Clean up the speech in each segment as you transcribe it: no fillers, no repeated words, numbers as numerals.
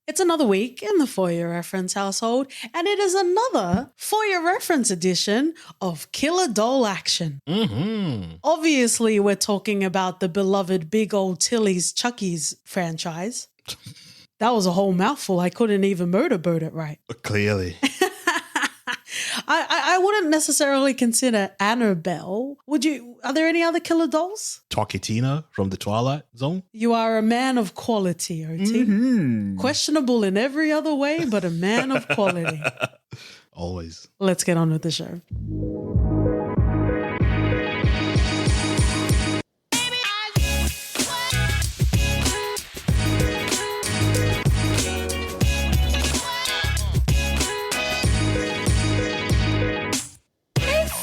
It's another week in the For Your Reference household, and it is another For Your Reference edition of Killer Doll Action. Obviously, we're talking about the beloved Big Old Tilly's Chucky's franchise. That was a whole mouthful. I couldn't even motorboat it right. Clearly. I wouldn't necessarily consider Annabelle. Would you? Are there any other killer dolls? Talkatina from the Twilight Zone. You are a man of quality, OT. Questionable in every other way, but a man of quality. Always. Let's get on with the show.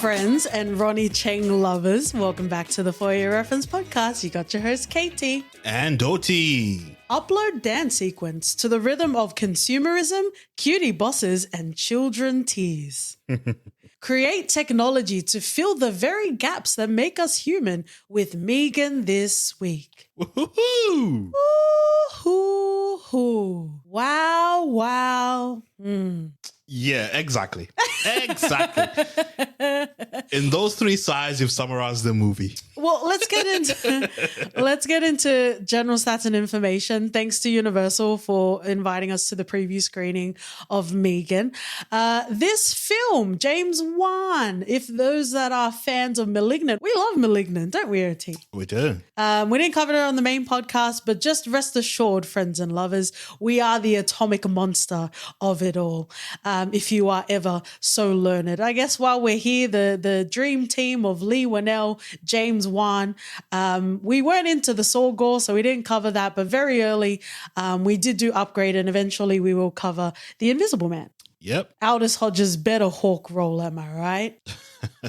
Friends and Ronnie Cheng lovers, welcome back to the For Your Reference podcast. You got your host, Katie. And Doti. Upload dance sequence to the rhythm of consumerism, cutie bosses, and children tease. Create technology to fill the very gaps that make us human with M3GAN this week. Woohoo! Woohoo! Wow, wow. Yeah, exactly. Exactly. In those three sides, you've summarized the movie. Well, let's get into general stats and information. Thanks to Universal for inviting us to the preview screening of M3GAN. This film, James Wan, if those that are fans of Malignant, we love Malignant, don't we, OT? We do. We didn't cover it on the main podcast, but just rest assured, friends and lovers, we are the atomic monster of it all. If you are ever so learned. I guess while we're here, the dream team of Lee Winnell, James Wan, we weren't into the Saw Gore, so we didn't cover that, but very early we did do Upgrade, and eventually we will cover The Invisible Man. Yep. Aldous Hodge's better hawk role, am I right?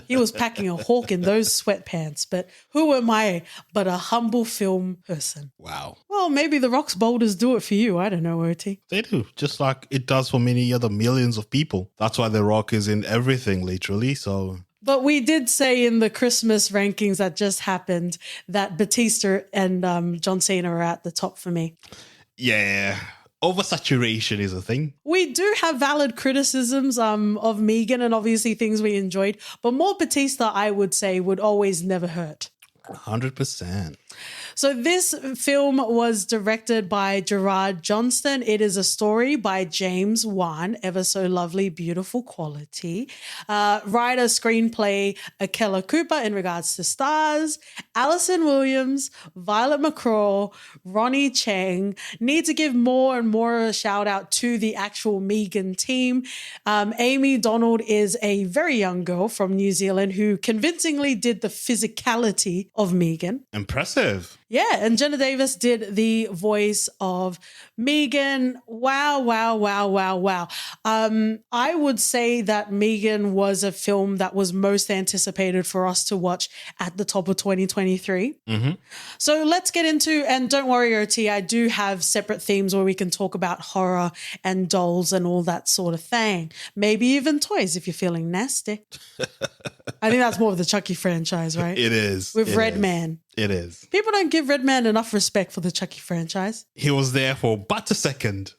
He was packing a hawk in those sweatpants, but who am I but a humble film person? Wow. Well, maybe the Rock's boulders do it for you. I don't know, OT. They do, just like it does for many other millions of people. That's why The Rock is in everything, literally, so... But we did say in the Christmas rankings that just happened that Batista and John Cena are at the top for me. Yeah. Oversaturation is a thing. We do have valid criticisms of M3GAN and obviously things we enjoyed, but more Batista, I would say, would always never hurt. 100%. So this film was directed by Gerard Johnston. It is a story by James Wan, ever so lovely, beautiful quality. Writer, screenplay, Akela Cooper in regards to stars, Alison Williams, Violet McCraw, Ronnie Cheng. Need to give more and more a shout out to the actual M3GAN team. Amy Donald is a very young girl from New Zealand who convincingly did the physicality of M3GAN. Impressive. Yeah, and Jenna Davis did the voice of M3GAN. Wow, wow, wow, wow, wow. I would say that M3GAN was a film that was most anticipated for us to watch at the top of 2023. So let's get into, and don't worry, OT, I do have separate themes where we can talk about horror and dolls and all that sort of thing. Maybe even toys if you're feeling nasty. I think that's more of the Chucky franchise, right? It is. With Redman. It is. People don't give Redman enough respect for the Chucky franchise. He was there for but a second.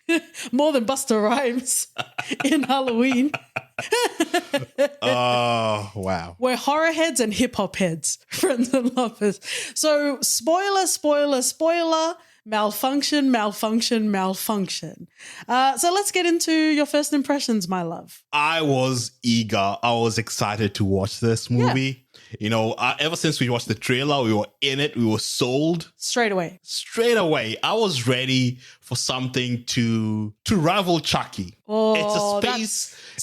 More than Busta Rhymes in Halloween. Oh, wow. We're horror heads and hip hop heads, friends and lovers. So spoiler, spoiler, spoiler. Malfunction, malfunction, malfunction. So let's get into your first impressions, my love. I was eager. I was excited to watch this movie. Yeah. You know, ever since we watched the trailer, we were in it. We were sold. Straight away. I was ready for something to rival Chucky. Oh,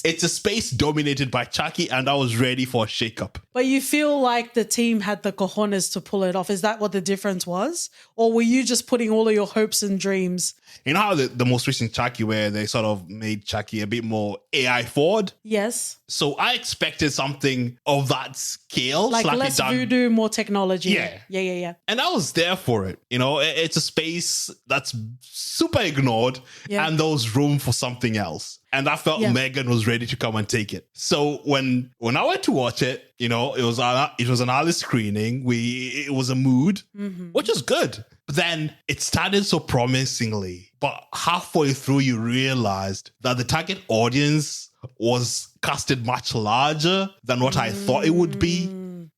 it's a space dominated by Chucky, and I was ready for a shakeup. But you feel like the team had the cojones to pull it off. Is that what the difference was? Or were you just putting all of your hopes and dreams? You know how the most recent Chucky, where they sort of made Chucky a bit more AI forward? Yes. So I expected something of that scale. Like less voodoo, more technology. Yeah. And I was there for it. You know, it's a space that's super ignored, and there was room for something else. And I felt M3GAN was ready to come and take it. So when I went to watch it, you know, it was an early screening. It was a mood, which is good. then it started so promisingly, but halfway through you realized that the target audience was casted much larger than what I thought it would be.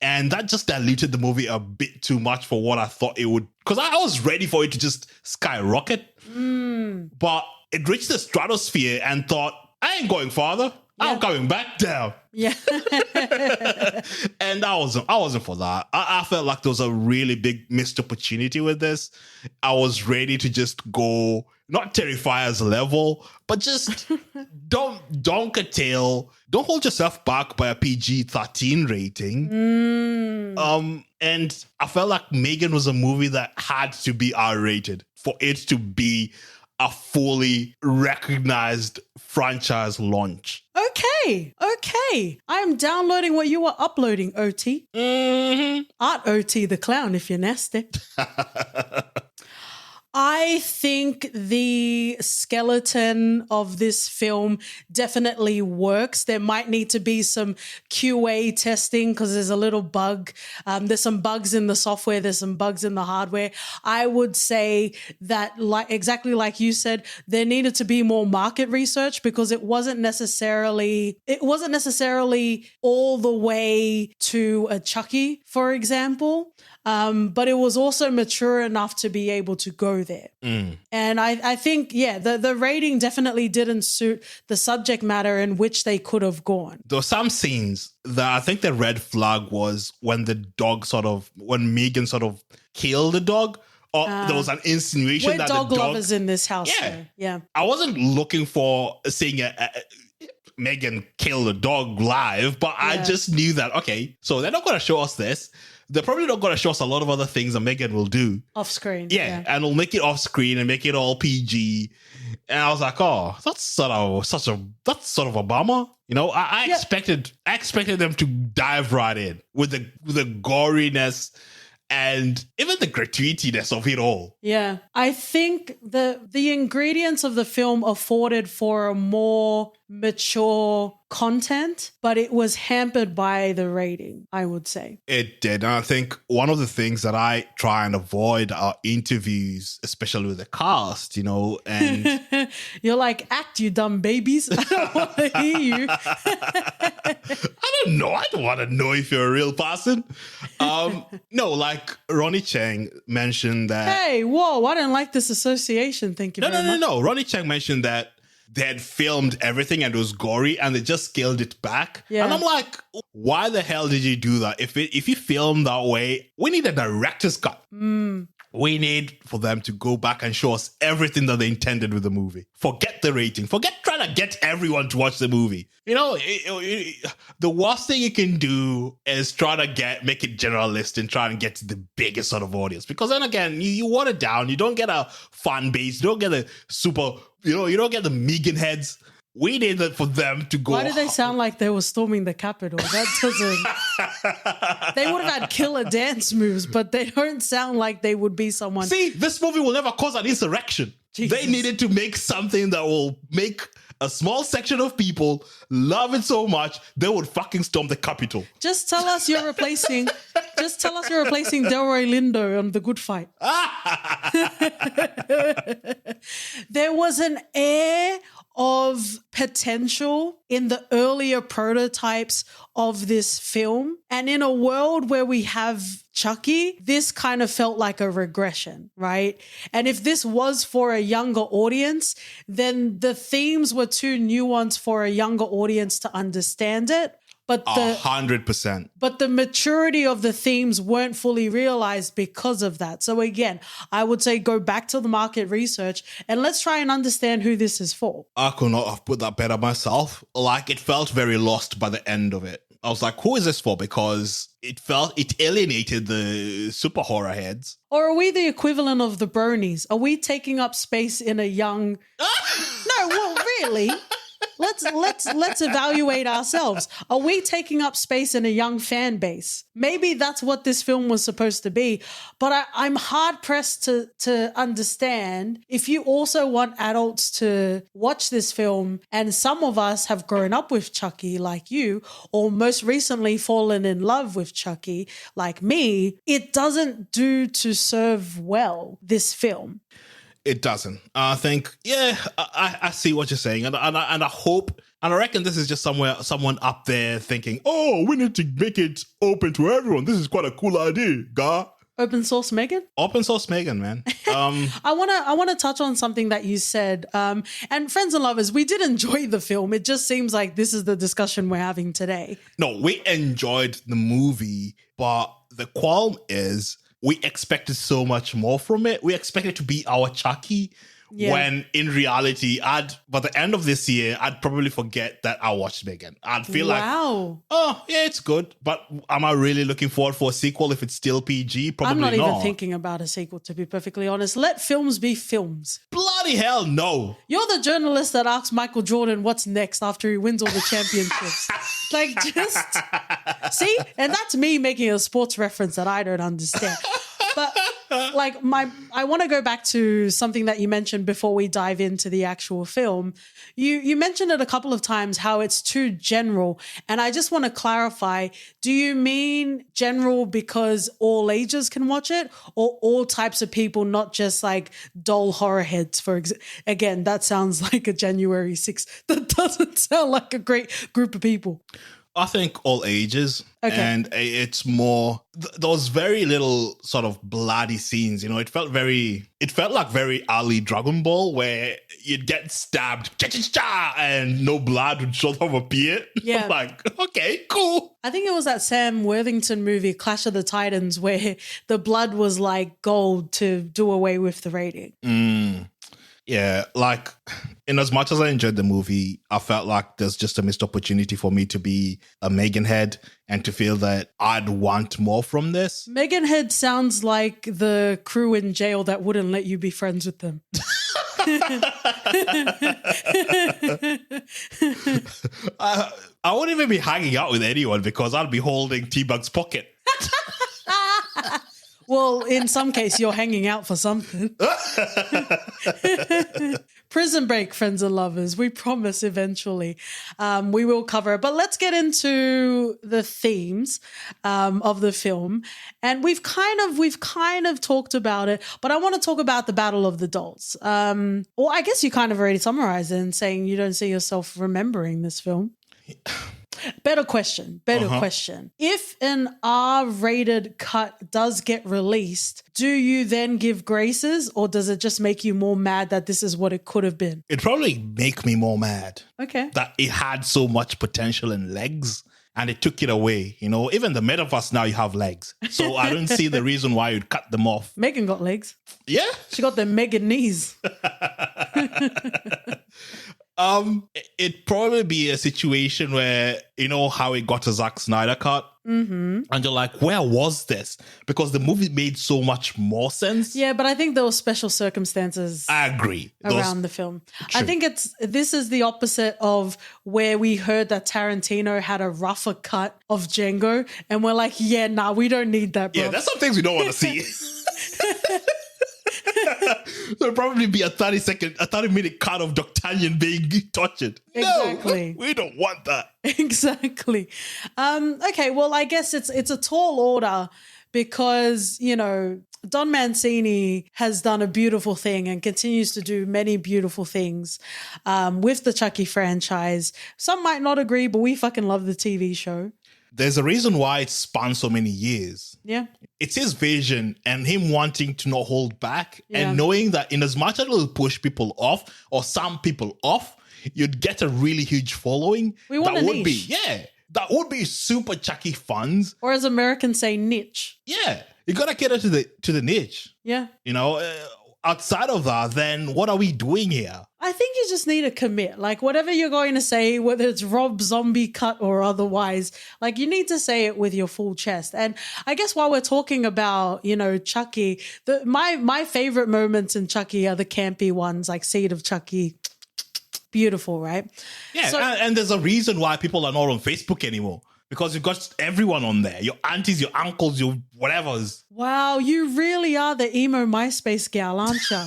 And that just diluted the movie a bit too much for what I thought it would. Because I was ready for it to just skyrocket. But it reached the stratosphere and thought, I ain't going farther. I'm coming back down. Yeah. And I wasn't for that. I felt like there was a really big missed opportunity with this. I was ready to just go, not Terrifier's level, but just don't hold yourself back by a PG-13 rating. And I felt like M3GAN was a movie that had to be R-rated for it to be a fully recognized franchise launch. Okay. I'm downloading what you were uploading, OT. Art OT the clown, if you're nasty. I think the skeleton of this film definitely works. There might need to be some QA testing because there's a little bug. There's some bugs in the software. There's some bugs in the hardware. I would say that, exactly like you said, there needed to be more market research because it wasn't necessarily all the way to a Chucky, for example. But it was also mature enough to be able to go there. And I think, the rating definitely didn't suit the subject matter in which they could have gone. There were some scenes that I think the red flag was when when M3GAN sort of killed the dog. Or there was an insinuation we're that dog the dog lovers in this house. Yeah. I wasn't looking for seeing M3GAN kill the dog live, but I just knew that, okay, so they're not going to show us this. They're probably not going to show us a lot of other things that M3GAN will do. Off screen. Yeah, and we'll make it off screen and make it all PG. And I was like, oh, that's sort of a bummer. You know, I expected them to dive right in with the goriness and even the gratuityness of it all. Yeah. I think the ingredients of the film afforded for a more mature content, but it was hampered by the rating, I would say. It did. And I think one of the things that I try and avoid are interviews, especially with the cast, you know, and you're like, act, you dumb babies. I don't want to hear you. I don't know. I don't want to know if you're a real person. No, like Ronnie Chang mentioned that. Hey, whoa, I didn't like this association. Thank you very much. No. Ronnie Chang mentioned that they had filmed everything and it was gory and they just scaled it back. Yeah. And I'm like, why the hell did you do that? If you film that way, we need a director's cut. We need for them to go back and show us everything that they intended with the movie. Forget the rating. Forget trying to get everyone to watch the movie. You know, the worst thing you can do is try to make it generalist and try and get to the biggest sort of audience. Because then again, you water it down. You don't get a fan base. You don't get a super, you don't get the M3GAN heads. We needed for them to go. Why did they sound like they were storming the Capitol? That doesn't. They would have had killer dance moves, but they don't sound like they would be someone. See, this movie will never cause an insurrection. Jesus. They needed to make something that will make a small section of people love it so much they would fucking storm the Capitol. Just tell us you're replacing. Delroy Lindo on The Good Fight. There was an air of potential in the earlier prototypes of this film. And in a world where we have Chucky, this kind of felt like a regression, right? And if this was for a younger audience, then the themes were too nuanced for a younger audience to understand it. But 100%. But the maturity of the themes weren't fully realized because of that. So again, I would say go back to the market research and let's try and understand who this is for. I could not have put that better myself. Like, it felt very lost by the end of it. I was like, who is this for? Because it alienated the super horror heads. Or are we the equivalent of the bronies? Are we taking up space in a young... No, well, really? let's evaluate ourselves. Are we taking up space in a young fan base? Maybe that's what this film was supposed to be. But I'm hard pressed to understand if you also want adults to watch this film, and some of us have grown up with Chucky like you, or most recently fallen in love with Chucky like me. It doesn't do to serve well this film. It doesn't. I think, I see what you're saying. And I hope, and I reckon this is just someone up there thinking, oh, we need to make it open to everyone. This is quite a cool idea, guy. Open source M3GAN? Open source M3GAN, man. I wanna touch on something that you said. And friends and lovers, we did enjoy the film. It just seems like this is the discussion we're having today. No, we enjoyed the movie, but the qualm is we expected so much more from it. We expected to be our Chucky, when in reality, by the end of this year, I'd probably forget that I watched M3GAN. I'd feel like, oh, yeah, it's good. But am I really looking forward for a sequel if it's still PG? Probably not. I'm not even thinking about a sequel, to be perfectly honest. Let films be films. Bloody hell, no. You're the journalist that asks Michael Jordan what's next after he wins all the championships. Like, just see? And that's me making a sports reference that I don't understand. But like I want to go back to something that you mentioned before we dive into the actual film. You mentioned it a couple of times how it's too general. And I just want to clarify, do you mean general because all ages can watch it, or all types of people, not just like dull horror heads, for example? Again, that sounds like a January 6th. That doesn't sound like a great group of people. I think all ages. Okay. And it's more, those very little sort of bloody scenes, it felt like very early Dragon Ball, where you'd get stabbed and no blood would sort of appear. Yeah. Like, okay, cool. I think it was that Sam Worthington movie, Clash of the Titans, where the blood was like gold to do away with the rating. Yeah, like, in as much as I enjoyed the movie, I felt like there's just a missed opportunity for me to be a M3GAN head and to feel that I'd want more from this. M3GAN head sounds like the crew in jail that wouldn't let you be friends with them. I wouldn't even be hanging out with anyone because I'd be holding T-Bug's pocket. Well, in some case, you're hanging out for something. Prison Break, friends and lovers. We promise eventually we will cover it. But let's get into the themes of the film. And we've kind of talked about it, but I want to talk about the Battle of the Dolls. Well, I guess you kind of already summarized it in saying you don't see yourself remembering this film. Better question. If an R-rated cut does get released, do you then give graces, or does it just make you more mad that this is what it could have been? It'd probably make me more mad. Okay. That it had so much potential and legs, and it took it away. Even the metaverse now, you have legs. So I don't see the reason why you'd cut them off. M3GAN got legs. Yeah. She got the M3GAN knees. It'd probably be a situation where, how it got a Zack Snyder cut. Mm-hmm. And you're like, where was this? Because the movie made so much more sense. Yeah, but I think there were special circumstances. I agree. Around the film. True. I think this is the opposite of where we heard that Tarantino had a rougher cut of Django. And we're like, yeah, nah, we don't need that, bro. Yeah, there's some things we don't want to see. There'll probably be a 30-minute cut of D'Artagnan being tortured. Exactly. No, we don't want that. Exactly. Okay, well, I guess it's a tall order because, Don Mancini has done a beautiful thing and continues to do many beautiful things with the Chucky franchise. Some might not agree, but we fucking love the TV show. There's a reason why it spanned so many years. Yeah. It's his vision and him wanting to not hold back and knowing that in as much as it'll push people off or some people off, you'd get a really huge following. We want a niche. That would be super Chucky fans. Or as Americans say, niche. Yeah. You got to cater to the niche. Yeah. Outside of that, then what are we doing here? I think you just need to commit. Like, whatever you're going to say, whether it's Rob Zombie cut or otherwise, like, you need to say it with your full chest. And I guess while we're talking about, Chucky, my favorite moments in Chucky are the campy ones, like Seed of Chucky. Beautiful, right? Yeah, and there's a reason why people are not on Facebook anymore. Because you've got everyone on there. Your aunties, your uncles, your whatevers. Wow, you really are the emo MySpace gal, aren't you?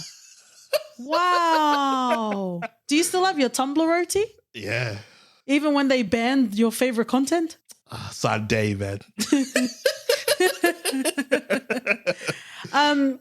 Wow. Do you still have your Tumblr OT? Yeah. Even when they banned your favorite content? Sad day, man.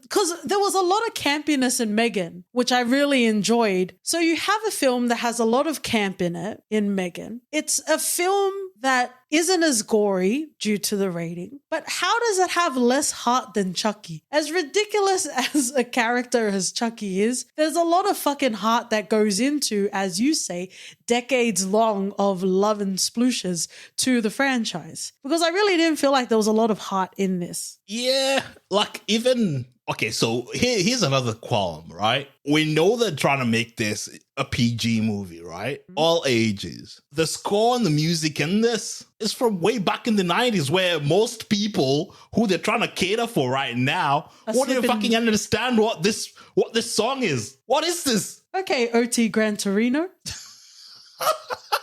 Because there was a lot of campiness in M3GAN, which I really enjoyed. So you have a film that has a lot of camp in it, in M3GAN. It's a film that isn't as gory due to the rating, but how does it have less heart than Chucky? As ridiculous as a character as Chucky is, there's a lot of fucking heart that goes into, as you say, decades long of love and splooshes to the franchise. Because I really didn't feel like there was a lot of heart in this. Yeah, like even... Okay, so here's another qualm, right? We know they're trying to make this a PG movie, right? All ages. The score and the music in this is from way back in the 90s, where most people who they're trying to cater for right now won't even fucking understand what this song is. What is this? Okay, OT Gran Torino.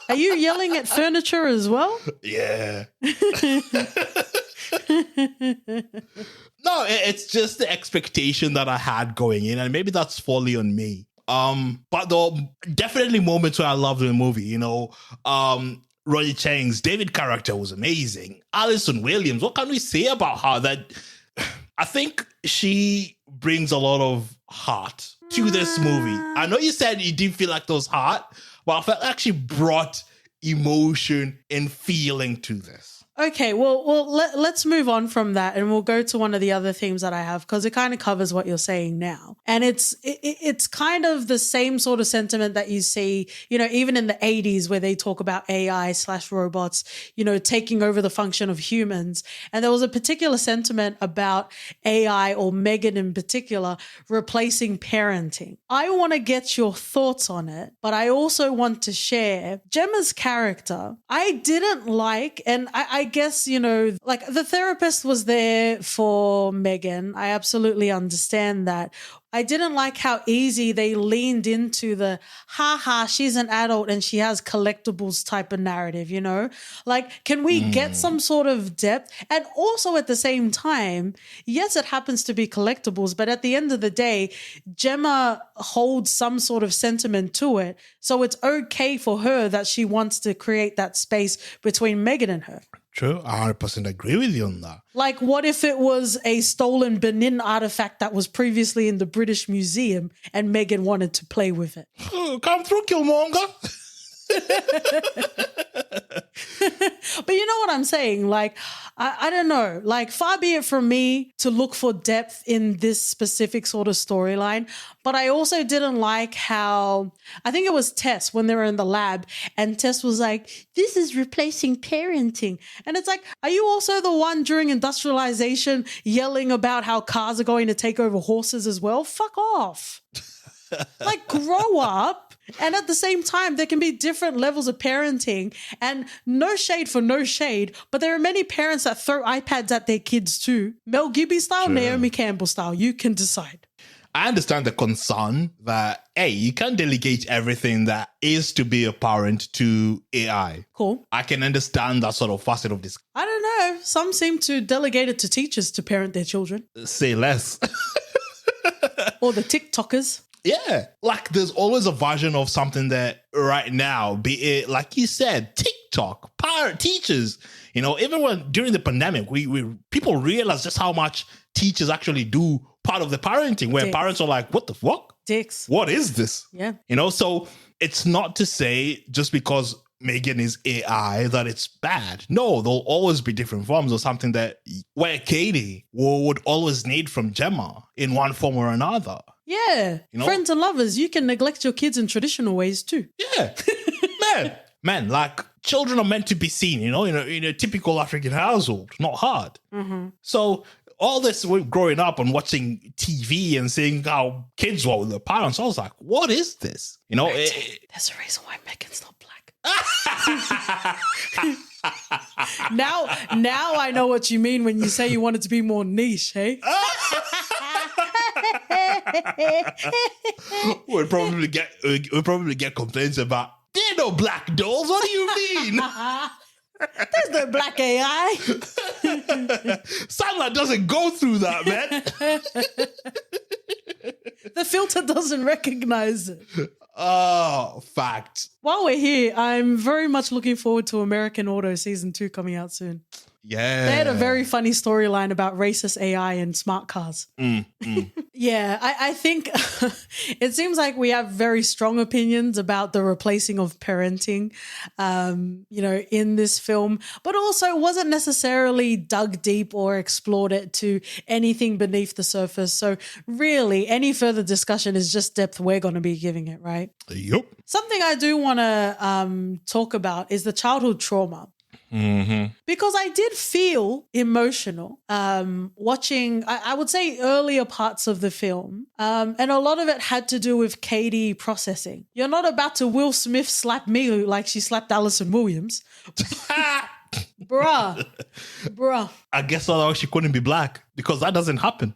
Are you yelling at furniture as well? Yeah. No, it's just the expectation that I had going in, and maybe that's fully on me. But there were definitely moments where I loved the movie, you know. Ronnie Cheng's David character was amazing. Alison Williams, what can we say about her? That I think she brings a lot of heart to this movie. I know you said you didn't feel like there was heart, but I felt like she brought emotion and feeling to this. Okay, well, let's move on from that, and we'll go to one of the other themes that I have, because it kind of covers what you're saying now. And it's kind of the same sort of sentiment that you see, you know, even in the 80s, where they talk about AI/robots, you know, taking over the function of humans. And there was a particular sentiment about AI, or M3GAN in particular, replacing parenting. I want to get your thoughts on it, but I also want to share Gemma's character. I didn't like, and I guess, you know, like the therapist was there for M3GAN. I absolutely understand that. I didn't like how easy they leaned into the, she's an adult and she has collectibles type of narrative, you know? Like, can we get some sort of depth? And also at the same time, yes, it happens to be collectibles, but at the end of the day, Gemma holds some sort of sentiment to it. So it's okay for her that she wants to create that space between M3GAN and her. True. I 100% agree with you on that. Like, what if it was a stolen Benin artifact that was previously in the British Museum and M3GAN wanted to play with it? Come through, Killmonger. But you know what I'm saying? Like, I don't know. Like, far be it from me to look for depth in this specific sort of storyline. But I also didn't like how, I think it was Tess when they were in the lab, and Tess was like, this is replacing parenting. And it's like, are you also the one during industrialization yelling about how cars are going to take over horses as well? Fuck off. Like, grow up. And at the same time, there can be different levels of parenting, and no shade for no shade, but there are many parents that throw iPads at their kids too. Mel Gibby style, sure. Naomi Campbell style. You can decide. I understand the concern that, hey, you can't delegate everything that is to be a parent to AI. Cool. I can understand that sort of facet of this. I don't know. Some seem to delegate it to teachers to parent their children. Say less. Or the TikTokers. Yeah, like there's always a version of something that right now, be it like you said, TikTok, parent teachers, you know, even when during the pandemic, we people realized just how much teachers actually do part of the parenting, where Dicks. Parents are like, what the fuck? Dicks. What is this? Yeah. You know, so it's not to say just because M3GAN is AI that it's bad. No, there'll always be different forms of something that where Katie would always need from Gemma in one form or another. Yeah. You know? Friends and lovers, you can neglect your kids in traditional ways too. Yeah. Man, like children are meant to be seen, you know, in a typical African household, not hard. Mm-hmm. So all this growing up and watching TV and seeing how kids were with their parents, I was like, what is this? You know, there's a reason why M3GAN's not black. Now I know what you mean when you say you want it to be more niche, hey? We'll probably get complaints about there are no black dolls. What do you mean? There's no black AI. Sunlight doesn't go through that, man. The filter doesn't recognize it. Oh, fact. While we're here, I'm very much looking forward to American Auto Season 2 coming out soon. Yeah. They had a very funny storyline about racist AI and smart cars. Yeah, I think it seems like we have very strong opinions about the replacing of parenting, in this film, but also wasn't necessarily dug deep or explored it to anything beneath the surface. So really, any further discussion is just depth we're going to be giving it, right? Yep. Something I do want to talk about is the childhood trauma. Mm-hmm. Because I did feel emotional watching, I would say, earlier parts of the film. And a lot of it had to do with Katie processing. You're not about to Will Smith slap me like she slapped Alison Williams. Bruh. I guess otherwise she couldn't be black because that doesn't happen.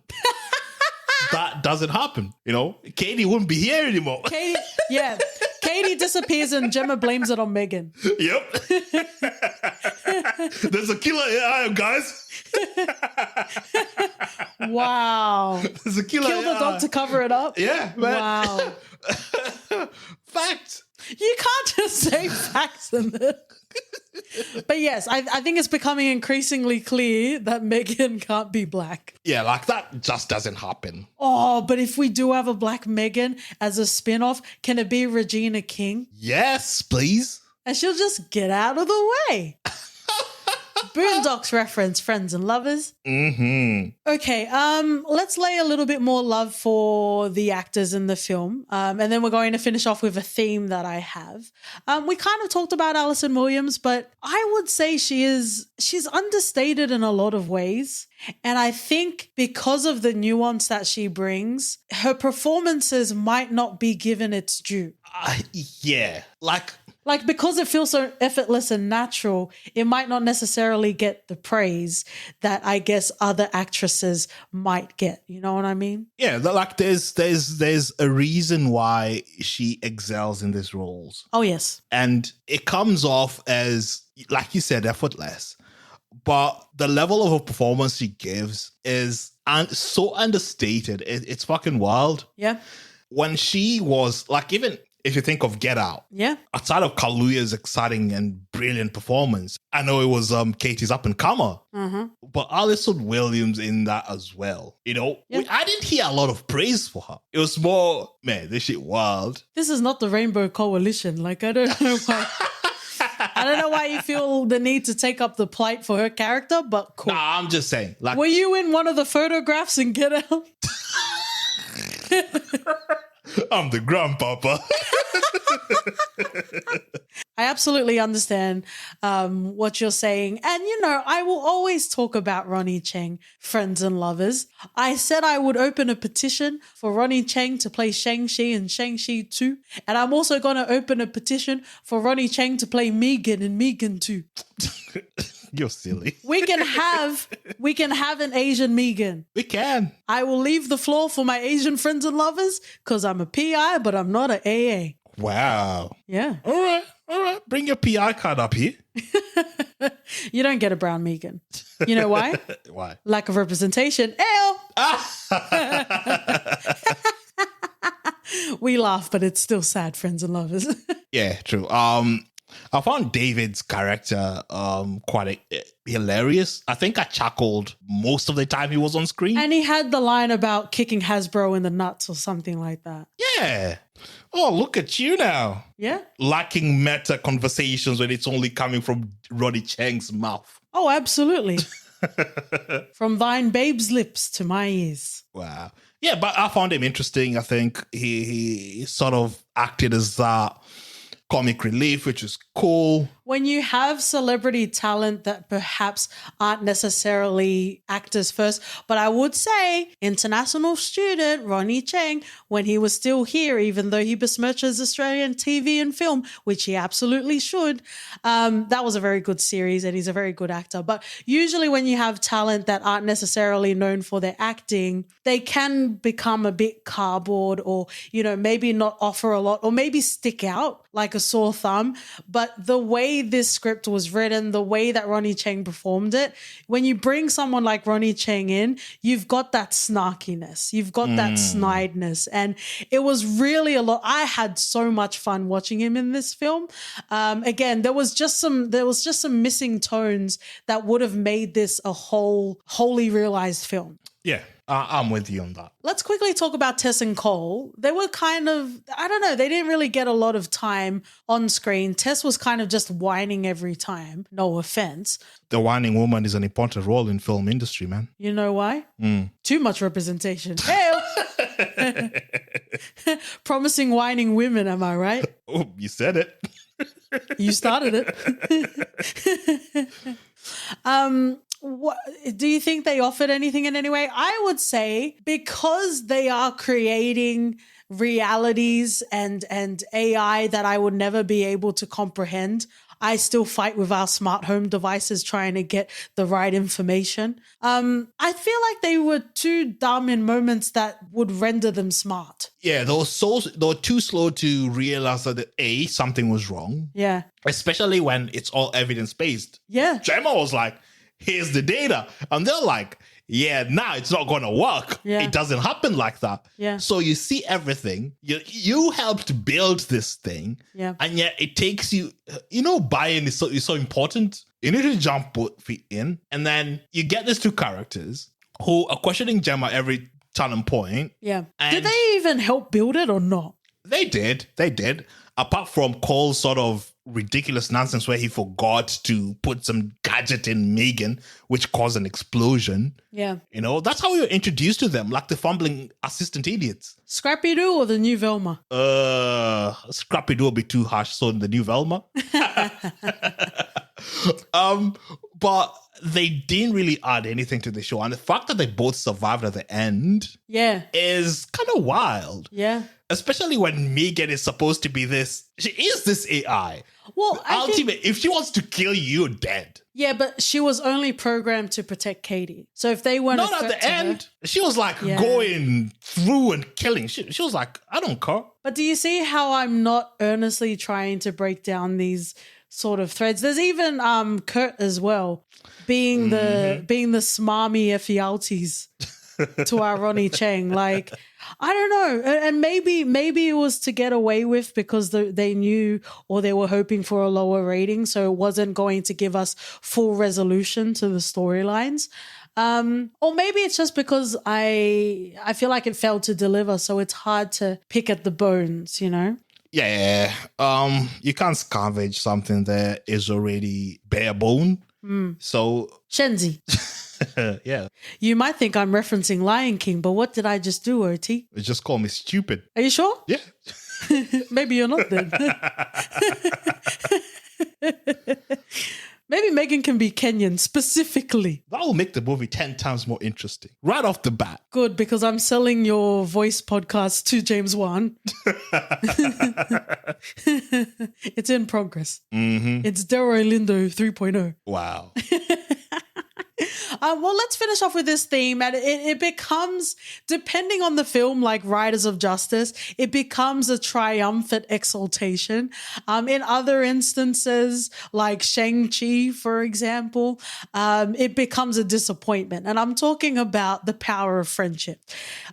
That doesn't happen. Katie wouldn't be here anymore. Katie disappears and Gemma blames it on M3GAN. Yep. There's a killer here, I am, guys. Wow. There's a killer. Kill the dog to cover it up? Yeah, man. Wow. Fact. You can't just say facts in this. But yes, I think it's becoming increasingly clear that M3GAN can't be black. Yeah, like that just doesn't happen. Oh, but if we do have a black M3GAN as a spin-off, can it be Regina King? Yes, please. And she'll just get out of the way. Boondocks reference, friends and lovers. Mm-hmm. Okay, let's lay a little bit more love for the actors in the film. And then we're going to finish off with a theme that I have. We kind of talked about Alison Williams, but I would say she's understated in a lot of ways. And I think because of the nuance that she brings, her performances might not be given its due. Yeah, Like, because it feels so effortless and natural, it might not necessarily get the praise that I guess other actresses might get. You know what I mean? Yeah, like there's a reason why she excels in these roles. Oh, yes. And it comes off as, like you said, effortless. But the level of her performance she gives is so understated. It's fucking wild. Yeah. When she was, like, even if you think of Get Out, yeah, outside of Kaluuya's exciting and brilliant performance, I know it was Katie's up and comer, but Alison Williams in that as well. Yeah. I didn't hear a lot of praise for her. It was more, man, this shit wild. This is not the Rainbow Coalition. Like, I don't know why. I don't know why you feel the need to take up the plight for her character, but cool. Nah, I'm just saying. Like, were you in one of the photographs in Get Out? I'm the grandpapa. I absolutely understand what you're saying. And, I will always talk about Ronnie Cheng, friends and lovers. I said I would open a petition for Ronnie Cheng to play Shang-Chi in Shang-Chi 2. And I'm also going to open a petition for Ronnie Cheng to play M3GAN in M3GAN 2. You're silly. We can have an Asian M3GAN. We can. I will leave the floor for my Asian friends and lovers because I'm a PI, but I'm not an AA. Wow. Yeah. All right. Bring your PI card up here. You don't get a brown M3GAN. You know why? Why? Lack of representation. Ew. We laugh, but it's still sad, friends and lovers. Yeah, true. I found David's character quite hilarious. I think I chuckled most of the time he was on screen. And he had the line about kicking Hasbro in the nuts or something like that. Yeah. Oh, look at you now. Yeah. Lacking meta conversations when it's only coming from Ronnie Cheng's mouth. Oh, absolutely. From thine babe's lips to my ears. Wow. Yeah, but I found him interesting. I think he sort of acted as that comic relief, which is cool. when you have celebrity talent that perhaps aren't necessarily actors first, but I would say international student Ronnie Cheng, when he was still here, even though he besmirches Australian TV and film, which he absolutely should, that was a very good series and he's a very good actor. But usually when you have talent that aren't necessarily known for their acting, they can become a bit cardboard or, you know, maybe not offer a lot or maybe stick out like a sore thumb. But the way this script was written, the way that Ronnie Cheng performed it, when you bring someone like Ronnie Cheng in, you've got that snarkiness, you've got that snideness. And it was really a lot. I had so much fun watching him in this film. Again, there was just some missing tones that would have made this a wholly realized film. Yeah, I'm with you on that. Let's quickly talk about Tess and Cole. They were kind of, I don't know, they didn't really get a lot of time on screen. Tess was kind of just whining every time, no offense. The whining woman is an important role in film industry, man. You know why? Too much representation. Hey, promising whining women, am I right? Oh, you said it. You started it. What do you think they offered anything in any way? I would say because they are creating realities and AI that I would never be able to comprehend, I still fight with our smart home devices trying to get the right information. I feel like they were too dumb in moments that would render them smart. Yeah, they were too slow to realize that something was wrong. Yeah. Especially when it's all evidence-based. Yeah. Gemma was like, here's the data. And they're like, yeah, it's not going to work. Yeah. It doesn't happen like that. Yeah. So you see everything. You helped build this thing. Yeah. And yet it takes you, buy-in is so important. You need to jump both feet in. And then you get these two characters who are questioning Gemma every turning point. Yeah. Did they even help build it or not? They did. Apart from Cole's sort of ridiculous nonsense where he forgot to put some gadget in M3GAN, which caused an explosion. Yeah. That's how we were introduced to them, like the fumbling assistant idiots. Scrappy-Doo or the new Velma? Scrappy-Doo will be too harsh, so the new Velma. But they didn't really add anything to the show. And the fact that they both survived at the end is kind of wild. Yeah. Especially when M3GAN is supposed to be this. She is this AI. Well, ultimately, if she wants to kill you, you're dead. Yeah, but she was only programmed to protect Katie. So if they weren't not at the end, she was like going through and killing. She was like, I don't care. But do you see how I'm not earnestly trying to break down these sort of threads? There's even Kurt as well, being the smarmy Ephialtes to our Ronnie Cheng. Like, I don't know. And maybe it was to get away with because they knew or they were hoping for a lower rating. So it wasn't going to give us full resolution to the storylines. Or maybe it's just because I feel like it failed to deliver. So it's hard to pick at the bones, Yeah. You can't scavenge something that is already bare bone. So Shenzi. Yeah. You might think I'm referencing Lion King, but what did I just do, OT? You just call me stupid. Are you sure? Yeah. Maybe you're not then. Maybe M3GAN can be Kenyan specifically. That will make the movie 10 times more interesting. Right off the bat. Good, because I'm selling your voice podcast to James Wan. It's in progress. It's Delroy Lindo 3.0. Wow. Well, let's finish off with this theme. And it becomes, depending on the film, like Riders of Justice, it becomes a triumphant exaltation. In other instances, like Shang-Chi, for example, it becomes a disappointment. And I'm talking about the power of friendship.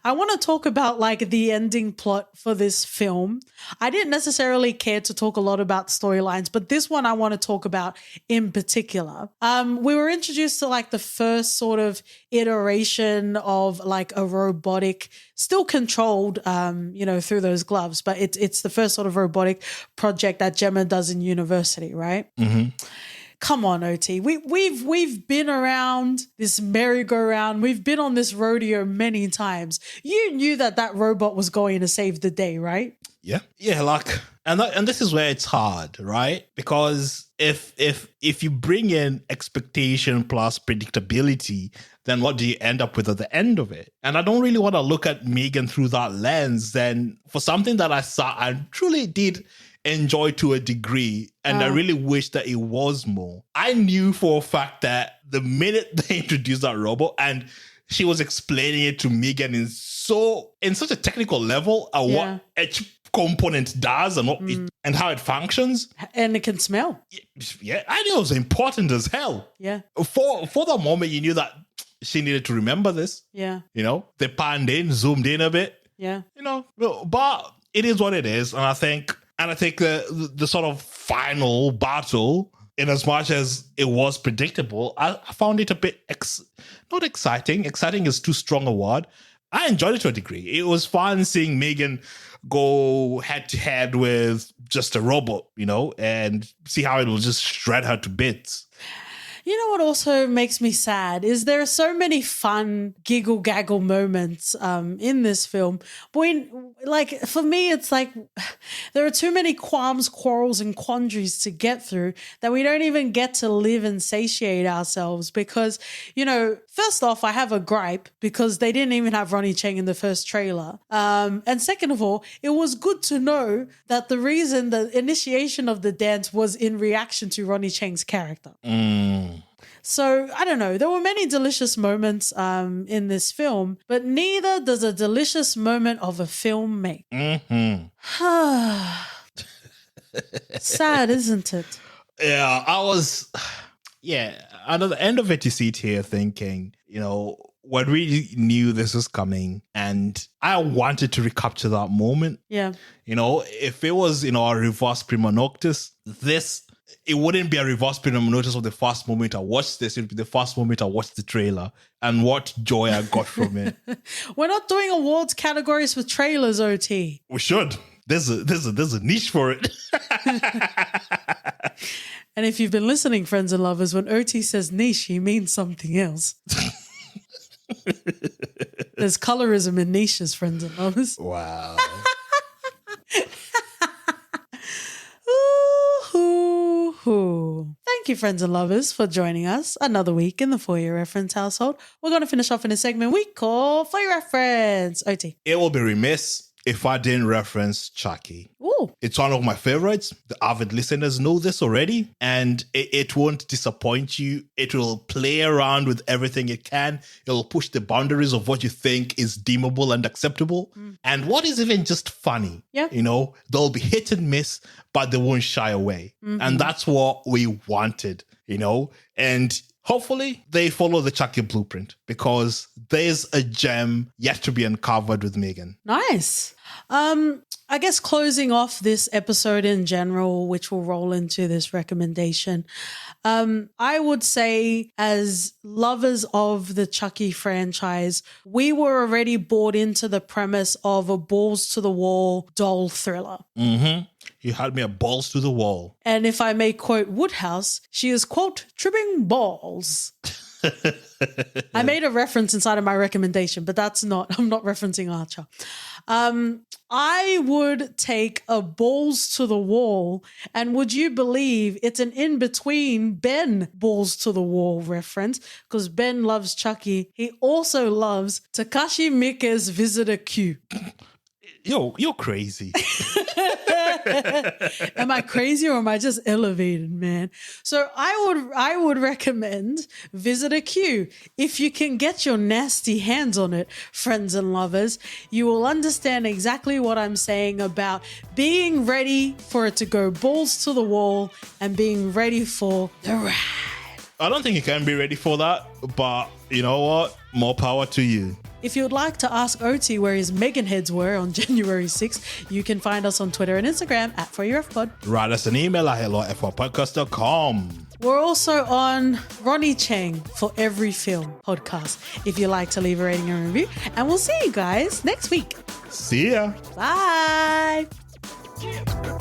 I want to talk about like the ending plot for this film. I didn't necessarily care to talk a lot about storylines, but this one I want to talk about in particular. We were introduced to like the first sort of iteration of like a robotic, still controlled, through those gloves, but it's the first sort of robotic project that Gemma does in university, right? Come on, OT. We've been around this merry-go-round. We've been on this rodeo many times. You knew that robot was going to save the day, right? Yeah, like, and this is where it's hard, right? Because if you bring in expectation plus predictability, then what do you end up with at the end of it? And I don't really want to look at M3GAN through that lens. Then for something that I truly did enjoy to a degree, and I really wish that it was more. I knew for a fact that the minute they introduced that robot and she was explaining it to M3GAN in such a technical level what each component does and and how it functions, and it can smell. Yeah, I knew it was important as hell. Yeah, for the moment you knew that she needed to remember this. Yeah, they panned in, zoomed in a bit. Yeah, but it is what it is, and I think the sort of final battle, in as much as it was predictable, I found it a bit not exciting. Exciting is too strong a word. I enjoyed it to a degree. It was fun seeing M3GAN go head to head with just a robot, and see how it will just shred her to bits. You know what also makes me sad is there are so many fun giggle gaggle moments in this film. But for me, it's like there are too many qualms, quarrels, and quandaries to get through that we don't even get to live and satiate ourselves because, first off, I have a gripe because they didn't even have Ronnie Cheng in the first trailer. And second of all, it was good to know that the reason the initiation of the dance was in reaction to Ronnie Cheng's character. So, I don't know. There were many delicious moments in this film, but neither does a delicious moment of a film make. Sad, isn't it? Yeah, at the end of it, you sit here thinking, when we knew this was coming, and I wanted to recapture that moment. Yeah. If it was, a reverse prima noctis, it wouldn't be a reverse prima noctis of the first moment I watched this. It would be the first moment I watched the trailer and what joy I got from it. We're not doing awards categories with trailers, OT. We should. There's a niche for it. And if you've been listening, friends and lovers, when OT says niche, he means something else. There's colorism in niches, friends and lovers. Wow. Thank you, friends and lovers, for joining us another week in the For Your Reference household. We're going to finish off in a segment we call For Your Reference. OT. It will be remiss if I didn't reference Chucky. Ooh. It's one of my favorites. The avid listeners know this already, and it won't disappoint you. It will play around with everything it can. It'll push the boundaries of what you think is deemable and acceptable. And what is even just funny. Yeah. They'll be hit and miss, but they won't shy away. And that's what we wanted, and hopefully they follow the Chucky blueprint because there's a gem yet to be uncovered with M3GAN. Nice. I guess closing off this episode in general, which will roll into this recommendation, I would say as lovers of the Chucky franchise, we were already bought into the premise of a balls to the wall doll thriller. You had me at balls to the wall. And if I may quote Woodhouse, she is, quote, tripping balls. I made a reference inside of my recommendation, but I'm not referencing Archer. I would take a balls to the wall, and would you believe it's an in-between Ben balls to the wall reference, because Ben loves Chucky. He also loves Takashi Miike's Visitor Q. Yo, you're crazy. Am I crazy or am I just elevated, man? So I would recommend Visitor Q. If you can get your nasty hands on it, friends and lovers, you will understand exactly what I'm saying about being ready for it to go balls to the wall and being ready for the ride. I don't think you can be ready for that, but you know what? More power to you. If you would like to ask OT where his M3GAN heads were on January 6th, you can find us on Twitter and Instagram at ForYourFPod. Write us an email at hello@f1podcast.com. We're also on Ronnie Cheng for Every Film podcast if you like to leave a rating and review. And we'll see you guys next week. See ya. Bye. Yeah.